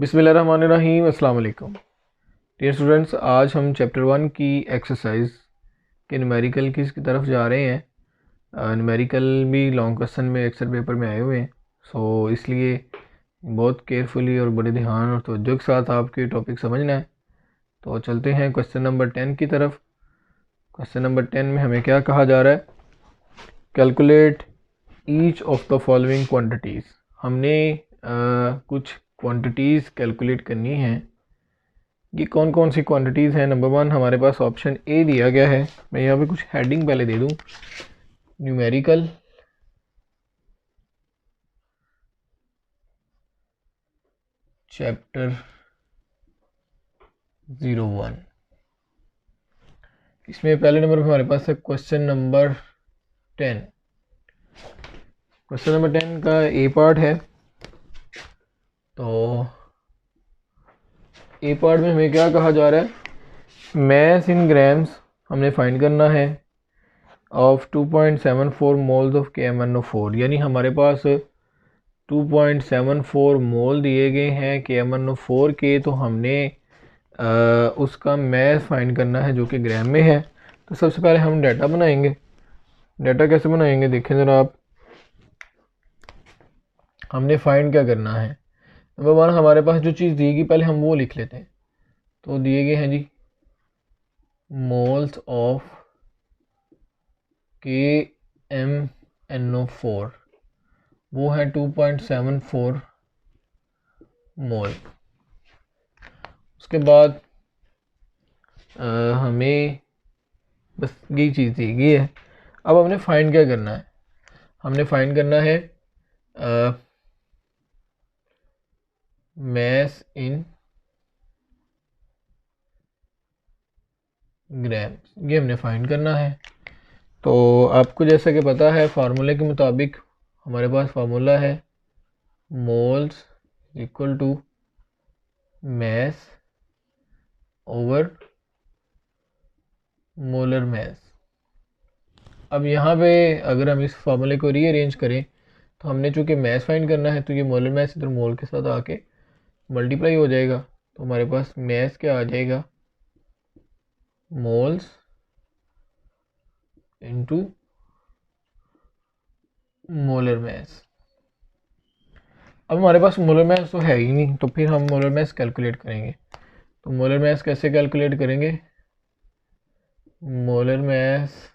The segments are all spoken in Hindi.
बिस्मिल्लाहिर्रहमानिर्रहीम। अस्सलाम वालेकुम डियर स्टूडेंट्स, आज हम चैप्टर 1 की एक्सरसाइज के न्यूमेरिकल की तरफ जा रहे हैं। न्यूमेरिकल भी लॉन्ग क्वेश्चन में अक्सर पेपर में आए हुए हैं, सो इसलिए बहुत केयरफुली और बड़े ध्यान और तवज्जो के साथ आपके टॉपिक समझना है। तो चलते हैं क्वेश्चन नंबर 10 की तरफ। क्वेश्चन नंबर 10 में हमें क्या कहा जा रहा है? Calculate each of the following quantities. हमने कुछ क्वांटिटीज़ कैलकुलेट करनी है। ये कौन कौन सी क्वांटिटीज़ हैं? नंबर 1 हमारे पास ऑप्शन ए दिया गया है। मैं यहाँ पे कुछ हेडिंग पहले दे दूँ। न्यूमेरिकल चैप्टर 01, इसमें पहले नंबर पर हमारे पास है क्वेश्चन नंबर 10। क्वेश्चन नंबर 10 का ए पार्ट है। तो ए पार्ट में हमें क्या कहा जा रहा है? मैस इन ग्राम्स हमने फाइंड करना है ऑफ 2.74 मोल्स ऑफ KMnO4। यानी हमारे पास 2.74 मोल दिए गए हैं KMnO4 के, तो हमने उसका मैस फाइंड करना है जो कि ग्राम में है। तो सबसे पहले हम डाटा बनाएंगे। डाटा कैसे बनाएंगे देखें ज़रा आप। हमने फाइंड क्या करना है? नंबर 1 हमारे पास जो चीज़ दी गई पहले हम वो लिख लेते हैं। तो दिए गए हैं जी मोल्स ऑफ KMnO4, वो है 2.74 मोल। उसके बाद हमें बस यही चीज़ दी गई है। अब हमने फाइंड क्या करना है? हमने फाइंड करना है मैस इन ग्राम, ये हमने फाइंड करना है। तो आपको जैसा कि पता है फार्मूले के मुताबिक हमारे पास फार्मूला है moles equal to mass over molar mass. अब यहाँ पे अगर हम इस फार्मूले को रीअरेंज करें तो हमने चूँकि मैस फाइंड करना है तो ये मोलर मैस इधर मोल के साथ आके मल्टीप्लाई हो जाएगा। तो हमारे पास मैस क्या आ जाएगा? Moles into molar mass. अब हमारे पास मोलर मैस तो है ही नहीं, तो फिर हम मोलर मैस कैलकुलेट करेंगे। तो मोलर मैस कैसे कैलकुलेट करेंगे? Molar mass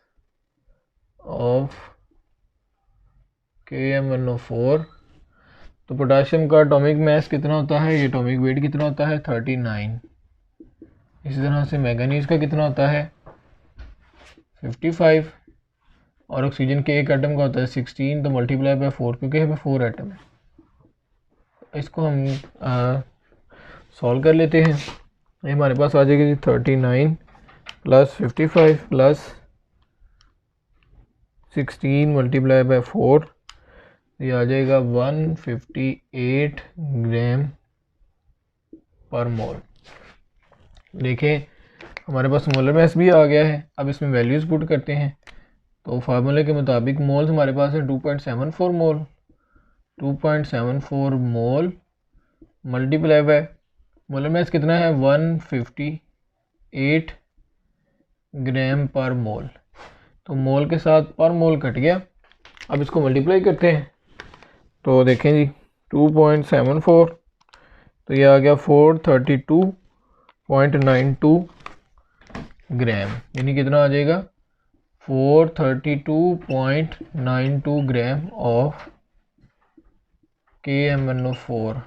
of KMnO4। तो पोटाशियम का एटॉमिक मैस कितना होता है? ये एटॉमिक वेट कितना होता है? 39। इसी तरह से मैंगनीज का कितना होता है? 55। और ऑक्सीजन के एक एटम का होता है 16। तो मल्टीप्लाई बाय 4, क्योंकि हमें 4 एटम है। इसको हम सॉल्व कर लेते हैं। ये हमारे पास आ जाएगी 39 प्लस 55 प्लस 16 मल्टीप्लाई बाय 4, ये आ जाएगा 158 ग्राम पर मोल। देखें हमारे पास मोलर मैस भी आ गया है। अब इसमें वैल्यूज़ पुट करते हैं। तो फार्मूले के मुताबिक मोल्स हमारे पास है 2.74 मोल। 2.74 मोल मल्टीप्लाई बाय मोलर मैस कितना है? 158 ग्राम पर मोल। तो मोल के साथ पर मोल कट गया। अब इसको मल्टीप्लाई करते हैं। तो देखें जी 2.74, तो ये आ गया 432.92 ग्राम। यानी कितना आ जाएगा? 432.92 ग्राम ऑफ KMnO4।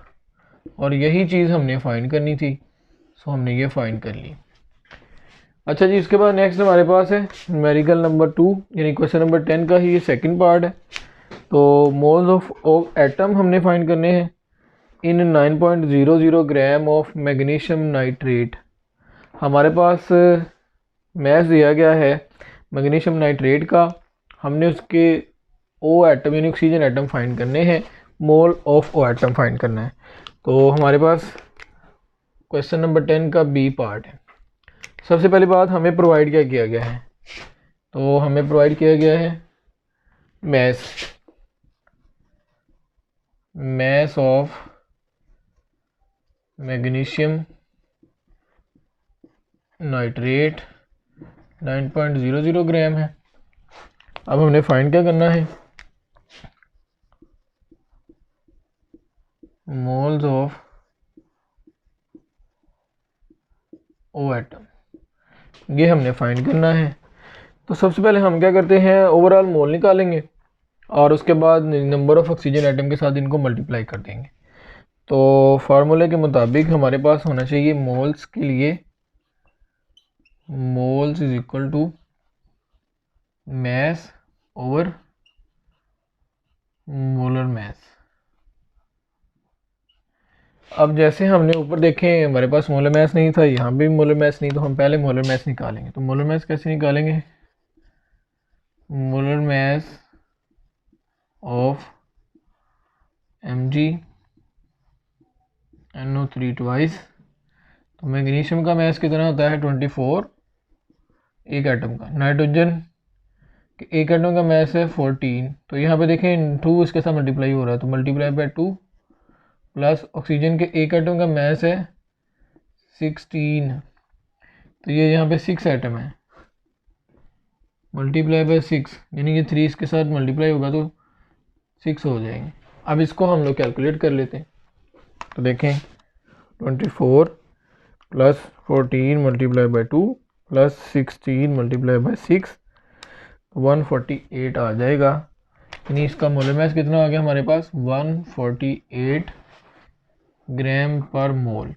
और यही चीज़ हमने फाइंड करनी थी, सो हमने ये फाइंड कर ली। अच्छा जी, इसके बाद नेक्स्ट हमारे पास है न्यूमेरिकल नंबर 2, यानी क्वेश्चन नंबर 10 का ही ये सेकंड पार्ट है। तो मोल्स ऑफ एटम हमने फाइंड करने हैं इन 9.00 ग्राम ऑफ मैग्नीशियम नाइट्रेट। हमारे पास मैस दिया गया है मैग्नीशियम नाइट्रेट का। हमने उसके ओ एटम यानी ऑक्सीजन एटम फाइंड करने हैं। Mole of O atom find करना है। तो हमारे पास क्वेश्चन नंबर 10 का बी पार्ट है। सबसे पहली बात, हमें प्रोवाइड क्या किया गया है? तो हमें प्रोवाइड किया गया है मैस ऑफ मैग्नीशियम नाइट्रेट 9.00 ग्राम है। अब हमने फाइंड क्या करना है, मोल्स ऑफ ओ एटम, ये हमने फाइंड करना है। तो सबसे पहले हम क्या करते हैं, ओवरऑल मोल निकालेंगे और उसके बाद नंबर ऑफ ऑक्सीजन एटम के साथ इनको मल्टीप्लाई कर देंगे। तो फार्मूले के मुताबिक हमारे पास होना चाहिए मोल्स के लिए moles is equal to mass over molar mass. अब जैसे हमने ऊपर देखे हमारे पास मोलर मैस नहीं था, यहाँ भी मोलर मैस नहीं, तो हम पहले मोलर मैस निकालेंगे। तो मोलर मैस कैसे निकालेंगे, molar mass of MgNO3 twice. तो मैग्नीशियम का मैस कितना होता है 24 एक एटम का, नाइट्रोजन के एक एटम का मैस है 14। तो यहाँ पे देखें 2 इसके साथ मल्टीप्लाई हो रहा है, तो मल्टीप्लाई बाय 2 प्लस ऑक्सीजन के एक एटम का मैस है 16, तो ये यहाँ पे 6 एटम है, मल्टीप्लाई बाय 6 यानी कि 3 इसके साथ मल्टीप्लाई होगा तो 6 हो जाएंगे। अब इसको हम लोग कैलकुलेट कर लेते हैं। तो देखें 24 plus 14 multiply by 2 plus 16 multiply by 6, 148 आ जाएगा। यानी इसका मोलर मास कितना आ गया हमारे पास 148 ग्राम पर मोल।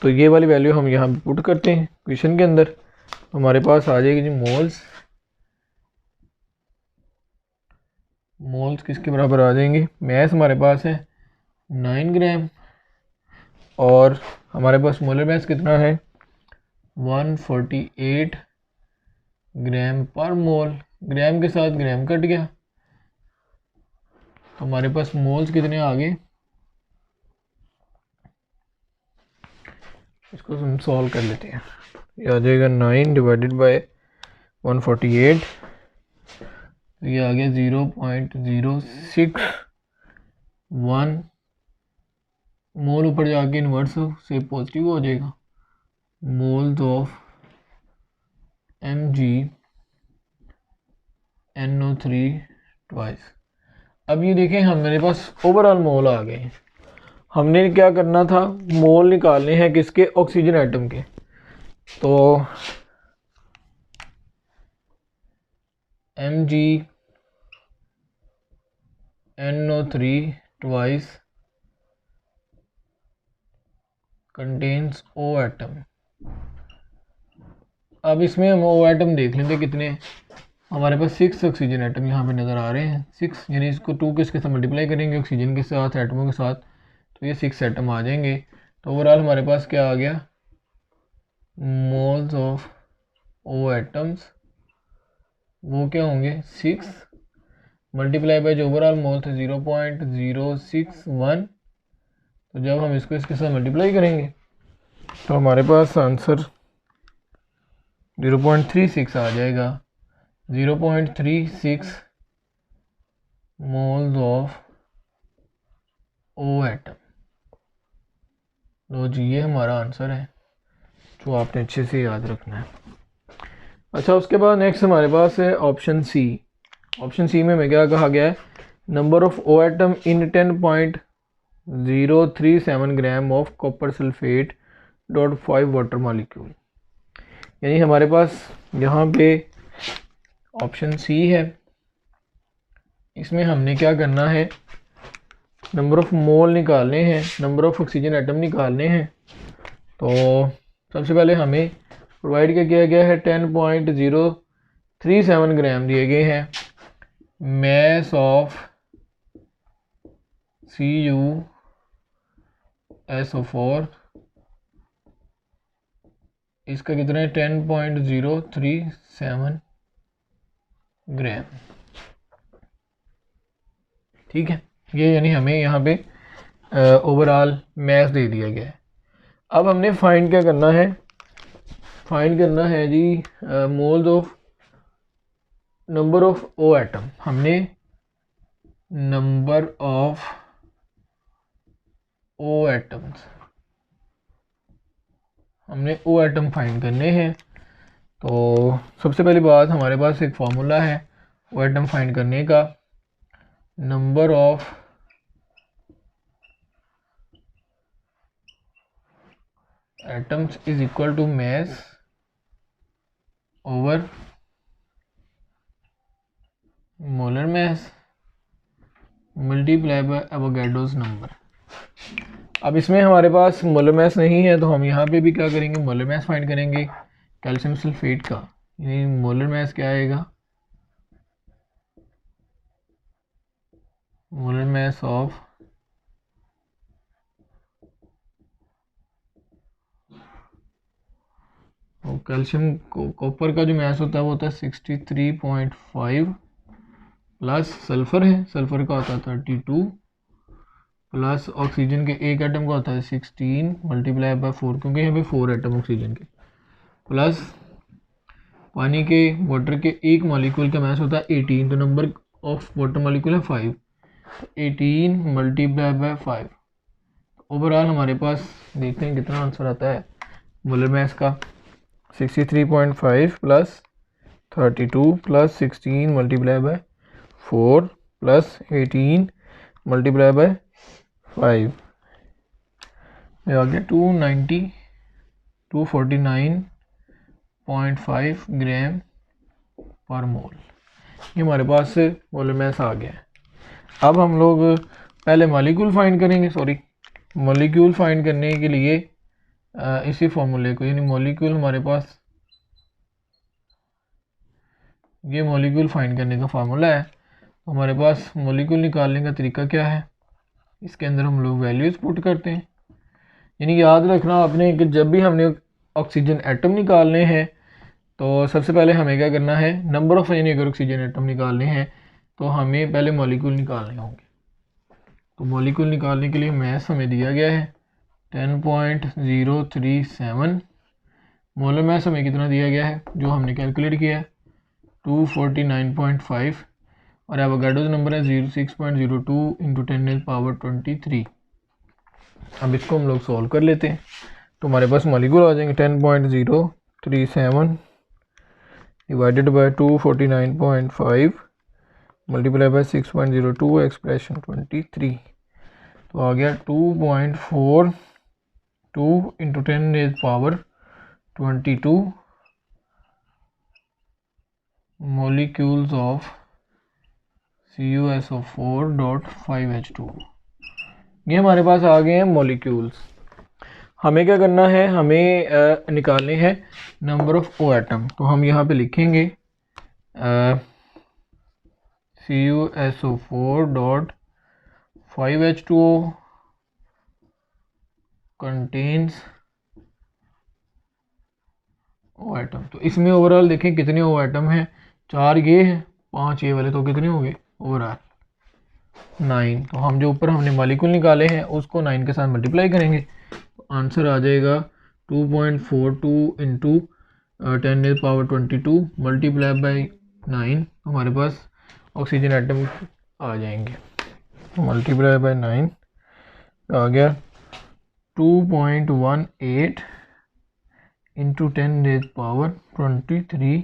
तो ये वाली वैल्यू हम यहाँ पे पुट करते हैं क्वेश्चन के अंदर, तो हमारे पास आ जाएगी जी मोल्स किसके बराबर आ जाएंगे, मैस हमारे पास है 9 ग्राम और हमारे पास मोलर मास कितना है 148 ग्राम पर मोल। ग्राम के साथ ग्राम कट गया तो हमारे पास मोल्स कितने आ गए, इसको हम सॉल्व कर लेते हैं। ये आ जाएगा 9 डिवाइडेड बाय 148, तो ये आ गया 0.061 मोल, ऊपर जाके इन्वर्स से पॉजिटिव हो जाएगा, मोल्स ऑफ MgNO3 ट्वाइस। अब ये देखें हमारे पास ओवरऑल मोल आ गए हैं। हमने क्या करना था, मोल निकालने हैं किसके, ऑक्सीजन एटम के। तो MgNO3 twice contains O atom. अब इसमें हम O एटम देख लेते कितने, हमारे पास 6 ऑक्सीजन एटम यहाँ पे नज़र आ रहे हैं 6, यानी इसको 2 किसके साथ मल्टीप्लाई करेंगे ऑक्सीजन के साथ एटमों के साथ, तो ये 6 एटम आ जाएंगे। तो ओवरऑल हमारे पास क्या आ गया, मोल्स ऑफ O एटम्स वो क्या होंगे 6 मल्टीप्लाई बाय जो ओवरऑल मोल थे 0.061, तो जब हम इसको इसके साथ मल्टीप्लाई करेंगे तो हमारे पास आंसर 0.36 आ जाएगा, 0.36 मोल्स ऑफ O एटम। लो जी ये हमारा आंसर है जो आपने अच्छे से याद रखना है। अच्छा उसके बाद नेक्स्ट हमारे पास है ऑप्शन सी। ऑप्शन सी में क्या कहा गया है, number of O atom in 10.037 gram of copper sulphate .5 water molecule. यानी हमारे पास यहाँ पे ऑप्शन सी है, इसमें हमने क्या करना है, नंबर ऑफ मोल निकालने हैं, नंबर ऑफ ऑक्सीजन एटम निकालने हैं। तो सबसे पहले हमें प्रोवाइड क्या किया गया है 10.037 ग्राम दिए गए हैं, मैस ऑफ CuSO4 इसका कितना है 10.037 ग्राम, ठीक है। ये यानी हमें यहाँ पे ओवरऑल मैस दे दिया गया है। अब हमने फाइंड क्या करना है, फाइंड करना है जी moles of number of O atom. हमने नंबर ऑफ ओ एटम्स, हमने ओ एटम फाइंड करने हैं। तो सबसे पहली बात, हमारे पास एक फार्मूला है ओ एटम फाइंड करने का, number of atoms is equal to mass over molar mass multiply by Avogadro's number. अब इसमें हमारे पास मोलर मास नहीं है, तो हम यहाँ पे भी क्या करेंगे, मोलर मास फाइंड करेंगे कैल्शियम सल्फेट का। यानी मोलर मास क्या आएगा, molar mass of calcium copper का जो मास होता है वो होता है 63.5 प्लस सल्फर है, सल्फर का होता है 32 प्लस ऑक्सीजन के एक एटम का होता है 16 मल्टीप्लाई बाय 4, क्योंकि यहाँ पे 4 एटम ऑक्सीजन के, प्लस पानी के वाटर के एक मॉलिक्यूल का मास होता है 18, तो नंबर ऑफ वाटर मॉलिक्यूल है 5, तो 18 मल्टीप्लाई बाय 5। ओवरऑल हमारे पास देखते हैं कितना आंसर आता है मोलर मास का, 63.5 plus 32 plus 16 multiply by 4 plus 18 multiply by 5, ये आ गया 249.5 ग्राम पर मोल। ये हमारे पास मोलर मास आ गया है। अब हम लोग पहले मॉलिक्यूल फाइंड करेंगे, मॉलिक्यूल फाइंड करने के लिए इसी फॉर्मूले को, यानी मॉलिक्यूल हमारे पास, ये मॉलिक्यूल फाइंड करने का फार्मूला है। तो हमारे पास मॉलिक्यूल निकालने का तरीका क्या है, इसके अंदर हम लोग वैल्यूज पुट करते हैं। यानी याद रखना आपने कि जब भी हमने ऑक्सीजन एटम निकालने हैं तो सबसे पहले हमें क्या करना है, नंबर ऑफ, यानी अगर ऑक्सीजन एटम निकालने हैं तो हमें पहले मॉलिक्यूल निकालने होंगे। तो मॉलिक्यूल निकालने के लिए मास हमें दिया गया है 10.037, मोलर मास हमें कितना दिया गया है जो हमने कैलकुलेट किया है 249.5, और एवोगाड्रोस नंबर है 06.02 इंटू 10⁻23। अब इसको हम लोग सॉल्व कर लेते हैं, तो हमारे पास मॉलिक्यूल आ जाएंगे 10.037 divided by 249.5 multiply by 6.02 expression 23, तो आ गया 2.42 इंटू 10⁻22 molecules of CuSO4.5H2। ये हमारे पास आ गए हैं मॉलिक्यूल्स। हमें क्या करना है, हमें निकालने हैं नंबर ऑफ ओ एटम। तो हम यहाँ पे लिखेंगे CuSO4.5H2O कंटेन्स ओ एटम। तो इसमें ओवरऑल देखें कितने ओ एटम हैं, 4 ये हैं, 5 ये वाले, तो कितने हो गए ओवरऑल 9। तो हम जो ऊपर हमने मॉलिक्यूल निकाले हैं उसको 9 के साथ मल्टीप्लाई करेंगे, तो आंसर आ जाएगा 2.42 इंटू 10⁻22 मल्टीप्लाई बाई 9। हमारे पास ऑक्सीजन एटम आ जाएंगे, मल्टीप्लाई बाई 9 आ गया 2.18 इंटू 10⁻23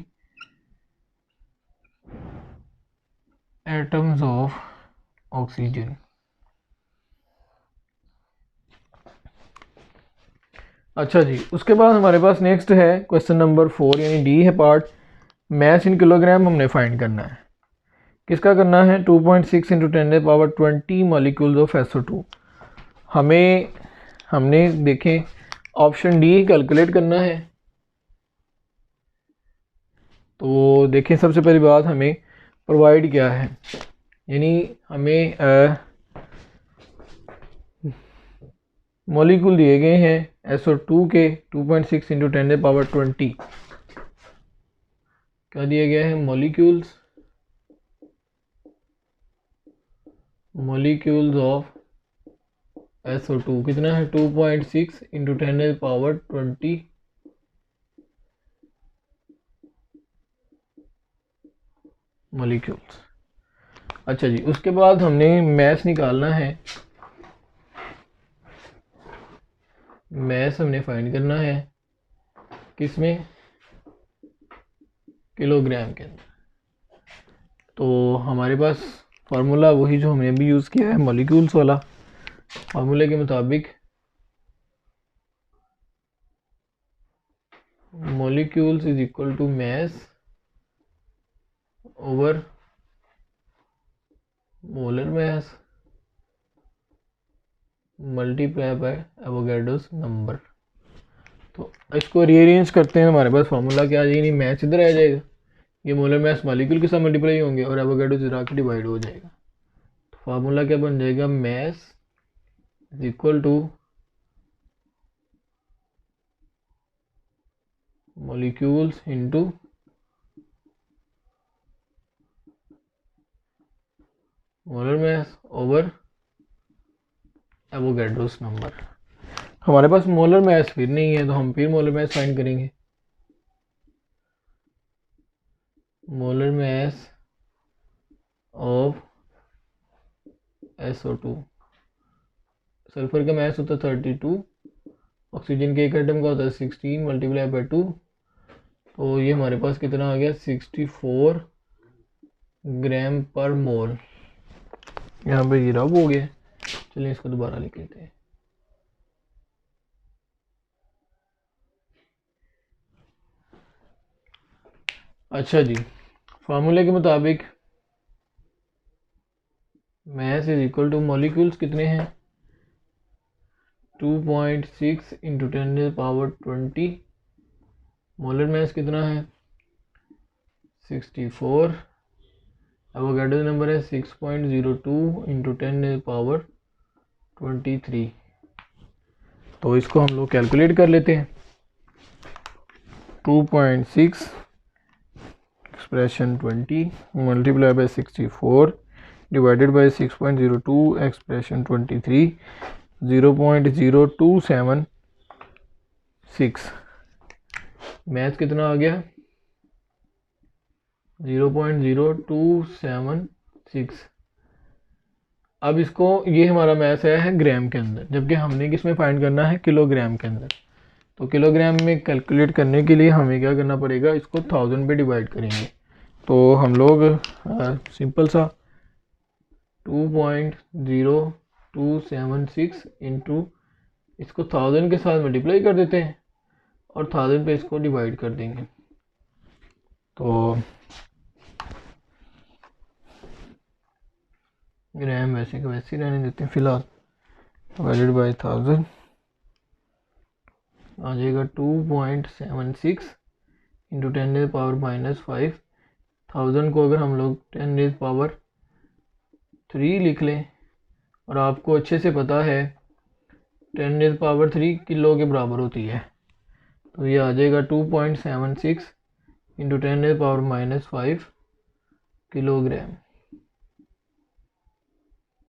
एटम्स ऑफ ऑक्सीजन। अच्छा जी, उसके बाद हमारे पास नेक्स्ट है क्वेश्चन नंबर 4, यानी डी है पार्ट, मास इन किलोग्राम हमने फाइंड करना है। किसका करना है, 2.6 इंटू 10⁻20 मॉलिक्यूल्स ऑफ SO2। हमने देखें ऑप्शन डी कैलकुलेट करना है। तो देखें सबसे पहली बात हमें प्रोवाइड क्या है, यानी हमें मॉलिक्यूल दिए गए हैं SO2 के 2.6 इंटू 10⁻20, क्या दिया गया है मॉलिक्यूल्स ऑफ SO2 कितना है 2.6 इंटू 10⁻20 मॉलिक्यूल्स। अच्छा जी, उसके बाद हमने मास निकालना है मैस हमने फाइंड करना है किसमें, किलोग्राम के अंदर। तो हमारे पास फार्मूला वही जो हमने अभी यूज़ किया है मॉलिक्यूल्स वाला। फार्मूले के मुताबिक molecules is equal to mass over molar mass multiply by Avogadro's number. तो इसको रीअरेंज करते हैं, हमारे पास फार्मूला क्या आ जाएगा, नहीं मैच इधर आ जाएगा, ये मोलर मास मॉलिक्यूल के साथ मल्टीप्लाई होंगे और एवोगाड्रो इधर आके डिवाइड हो जाएगा। तो फार्मूला क्या बन जाएगा, mass is equal to molecules into molar mass over Avogadro's number. हमारे पास मोलर मास फिर नहीं है तो हम फिर मोलर मास फाइंड करेंगे। Molar mass of SO2, sulphur का मास होता है 32, ऑक्सीजन के एक एटम का होता है 16 मल्टीप्लाई बाय 2, तो ये हमारे पास कितना आ गया 64 ग्राम पर मोल। यहाँ पे ये रब हो गया, चलिए इसको दोबारा लिख लेते हैं। अच्छा जी, फार्मूले के मुताबिक mass is equal to molecules कितने हैं 2.6 इंटू 10⁻20, मोलर मास कितना है 64, एवोगाड्रो नंबर है 6.02 इंटू 10⁻23। तो इसको हम लोग कैलकुलेट कर लेते हैं। 2.6 expression 20 multiply by 64 divided by 6.02 expression 23 0.0276। Math कितना आ गया 0.0276। अब इसको, ये हमारा मैथ है ग्राम के अंदर, जबकि हमने किस में फाइंड करना है किलोग्राम के अंदर। तो किलोग्राम में कैलकुलेट करने के लिए हमें क्या करना पड़ेगा, इसको 1000 पे डिवाइड करेंगे। तो हम लोग सिंपल सा 2.0276 इंटू इसको 1000 के साथ मल्टीप्लाई कर देते हैं और 1000 पे इसको डिवाइड कर देंगे। तो ग्राम वैसे के वैसे ही रहने देते हैं फिलहाल, डिवाइडेड बाय 1000 आ जाएगा 2.76 इंटू 10⁻⁻5। 1000 को अगर हम लोग 10⁻³ लिख लें, और आपको अच्छे से पता है 10⁻³ किलो के बराबर होती है, तो ये आ जाएगा 2.76 इंटू 10⁻⁻5 किलोग्राम।